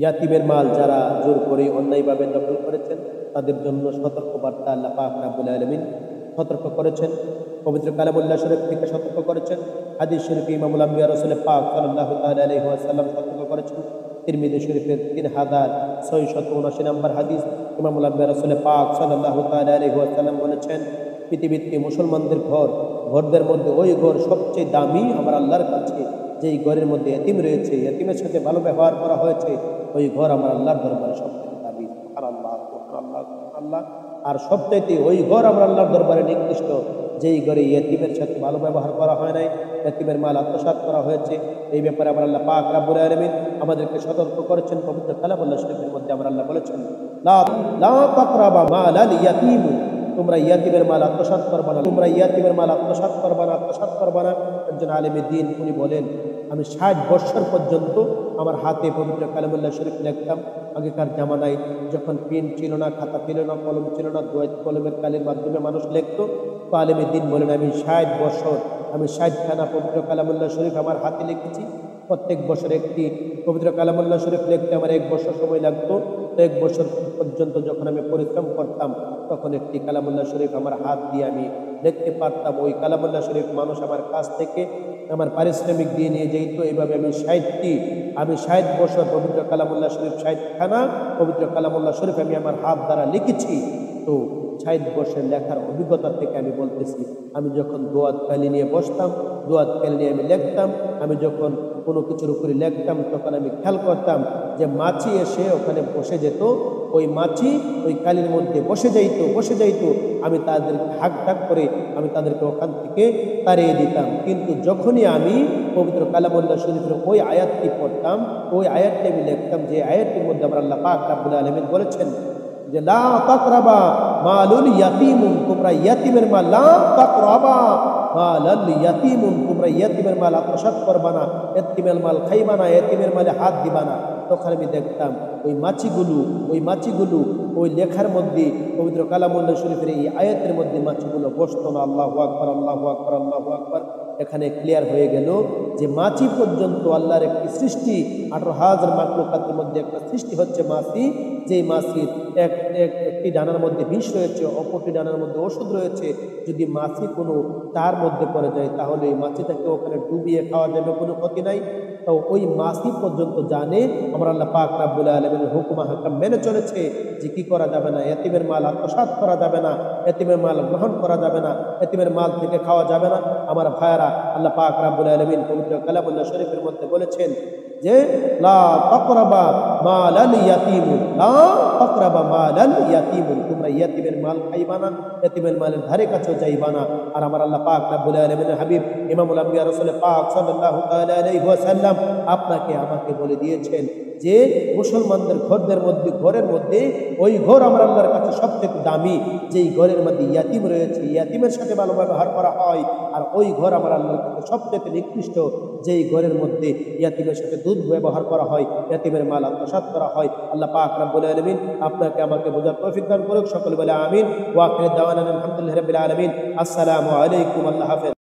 ইয়াতিমের মাল যারা জোর করে অন্যায়ভাবে দখল করেছেন তাদের জন্য সতর্কবার্তা আল্লাহ পাক রাব্বুল আলামিন সতর্ক করেছেন। পবিত্র কালামুল্লাহ শরীফ থেকে সতর্ক করেছেন। হাদিস শরীফে ইমামুল আম্বিয়া রাসূল পাক সাল্লাল্লাহু তাআলা আলাইহি ওয়াসাল্লাম সতর্ক করেছেন। তিরমিজি শরীফের 3679 নম্বর হাদিস ইমামুল আম্বিয়া রাসূল পাক সাল্লাল্লাহু তাআলা আলাইহি ওয়াসাল্লাম বলেছেন, পৃথিবীতে মুসলমানদের ঘরদের মধ্যে ওই ঘর সবচেয়ে দামি আমার আল্লাহর কাছে যেই ঘরের মধ্যে এতিম রয়েছে, এতিমের সাথে ভালো ব্যবহার করা হয়েছে, ওই ঘর আমার আল্লাহর দরবারে সবচেয়ে দামি। সুবহানাল্লাহ, সুবহানাল্লাহ, সুবহানাল্লাহ। আর সবচাইতে ওই ঘর আমার আল্লাহর দরবারে নিকৃষ্ট যেই ঘরে এতিমের সাথে ভালো ব্যবহার করা হয় নাই, এতিমের মাল আত্মসাৎ করা হয়েছে। এই ব্যাপারে আমার আল্লাহ পাক রাব্বুল আলামিন আমাদেরকে সতর্ক করেছেন। পবিত্র কালামুল্লাহ শরীফের মধ্যে আমার আল্লাহ বলেছেন, লা তাকরাবা মালাল ইয়াতীম, তোমরা ইয়াতিমের মাল আত্মসাৎ করবা না, তোমরা ইয়াতিমের মাল আত্মসাৎ করবা না, আত্মসাৎ করবা না। একজন আলেমে দ্বীন উনি বলেন, আমি 60 বছর পর্যন্ত আমার হাতে পবিত্র কালামুল্লাহ শরীফ লিখতাম। আগেকার জামানায় যখন পেন ছিল না, খাতা ছিল না, কলম ছিল না, দোয়াত কলমের কালির মাধ্যমে মানুষ লিখতো। তো আলেমে দ্বীন বলেন, আমি 60 বছর আমি 60খানা পবিত্র কালামুল্লাহ শরীফ আমার হাতে লিখেছি। প্রত্যেক বছর একটি পবিত্র কালামুল্লাহ শরীফ লিখতে আমার 1 বছর সময় লাগতো। তো 1 বছর পর্যন্ত যখন আমি পরিশ্রম করতাম তখন একটি কালামুল্লাহ শরীফ আমার হাত দিয়ে আমি লিখতে পারতাম। ওই কালামুল্লাহ শরীফ মানুষ আমার কাছ থেকে আমার পারিশ্রমিক দিয়ে নিয়ে যেত। এইভাবে আমি 60 বছর পবিত্র কালামুল্লাহ শরীফ 60খানা পবিত্র কালামুল্লাহ শরীফ আমি আমার হাত দ্বারা লিখেছি। তো 60 বছর লেখার অভিজ্ঞতা থেকে আমি বলতেছি, আমি যখন দোয়াত কালি নিয়ে বসতাম, দোয়াত কালি নিয়ে আমি লিখতাম, আমি যখন কোনো কিছুর উপরে লিখতাম তখন আমি খেয়াল করতাম যে মাছি এসে ওখানে বসে যেত। ওই মাছি ওই কালির মধ্যে বসে যাইত। আমি তাদের হাক করে আমি তাদেরকে ওখান থেকে তাড়িয়ে দিতাম। কিন্তু যখনই আমি পবিত্র কালামুল্লাহ শরীফের ওই আয়াতটি পড়তাম, ওই আয়াতটি আমি লিখতাম, যে আয়াতটির মধ্যে আমার আল্লাহ পাক রাব্বুল আলামিন বলেছেন যে লা তাকরাবা মালুল ইয়াতীম, তোমরা ইয়াতীমের মাল, লা তাকরাবা মালাল ইয়াতীম, তোমরা ইয়াতীমের মাল আত্মসাৎ করবা না, ইয়াতীমের মাল খাইবা না, ইয়াতীমের মালে হাত দিবা না। তখন আমি দেখতাম ওই মাছিগুলো ওই লেখার মধ্যে পবিত্র কালামুল্লাহ শরীফের এই আয়াতের মধ্যে মাছিগুলো বসতো না। আল্লাহু আকবার, আল্লাহু আকবার, আল্লাহু আকবার। এখানে ক্লিয়ার হয়ে গেল যে মাছি পর্যন্ত আল্লাহর একটি সৃষ্টি, 18,000 মাখলুকাতের মধ্যে একটা সৃষ্টি হচ্ছে মাছি। যেই মাছির একটি ডানার মধ্যে বিষ রয়েছে, অপরটি ডানার মধ্যে ওষুধ রয়েছে। যদি মাছি কোনো তার মধ্যে পড়ে যায় তাহলে এই মাছিটাকে ওখানে ডুবিয়ে খাওয়া যাবে, কোনো ক্ষতি নাই। তো ওই মাছি পর্যন্ত জানে আমার আল্লাহ পাক রাব্বুল আলামিনের হুকুম হাকাম মেনে চলেছে যে কি করা যাবে না, এতিমের মাল আত্মসাৎ করা যাবে না, এতিমের মাল গ্রহণ করা যাবে না, এতিমের মাল থেকে খাওয়া যাবে না। আমার ভাইয়ারা, আল্লাহ পাক রাব্বুল আলামিন পবিত্র কালামুল্লাহ শরীফের মধ্যে বলেছেন যে লা তাকরাবা মালাল ইয়াতীম, লা তাকরাবা মালাল ইয়াতীম, তোমরা ইয়াতীমের মাল খাইবা না, ইয়াতীমের মালের ধারে কাছেও যাইবা না। আর আমার আল্লাহ পাক রাব্বুল আলামিনের হাবিব ইমামুল আম্বিয়া রাসূল পাক সাল্লাল্লাহু তাআলা আলাইহি ওয়াসাল্লাম আপনাকে আমাকে বলে দিয়েছেন যে মুসলমানদের ঘরের মধ্যে ওই ঘর আমার আল্লাহর কাছে সবথেকে দামি যেই ঘরের মধ্যে ইয়াতীম রয়েছে, ইয়াতীমের সাথে ভালো ব্যবহার করা হয়। আর ওই ঘর আমার আল্লাহর কাছে সবথেকে নিকৃষ্ট যেই ঘরের মধ্যে ইয়াতীমের সাথে দুধ ব্যবহার করা হয়, ইয়াতীমের মাল আত্মসাৎ করা হয়। আল্লাহ পাক রাব্বুল আলামিন আপনাকে আমাকে বোঝার তৌফিক দান করুক। সকলে বলে আমিন। ওয়া আখিরু দাওয়ানা আলহামদুলিল্লাহি রাব্বিল আলামিন। আসসালামু আলাইকুম। আল্লাহ হাফেজ।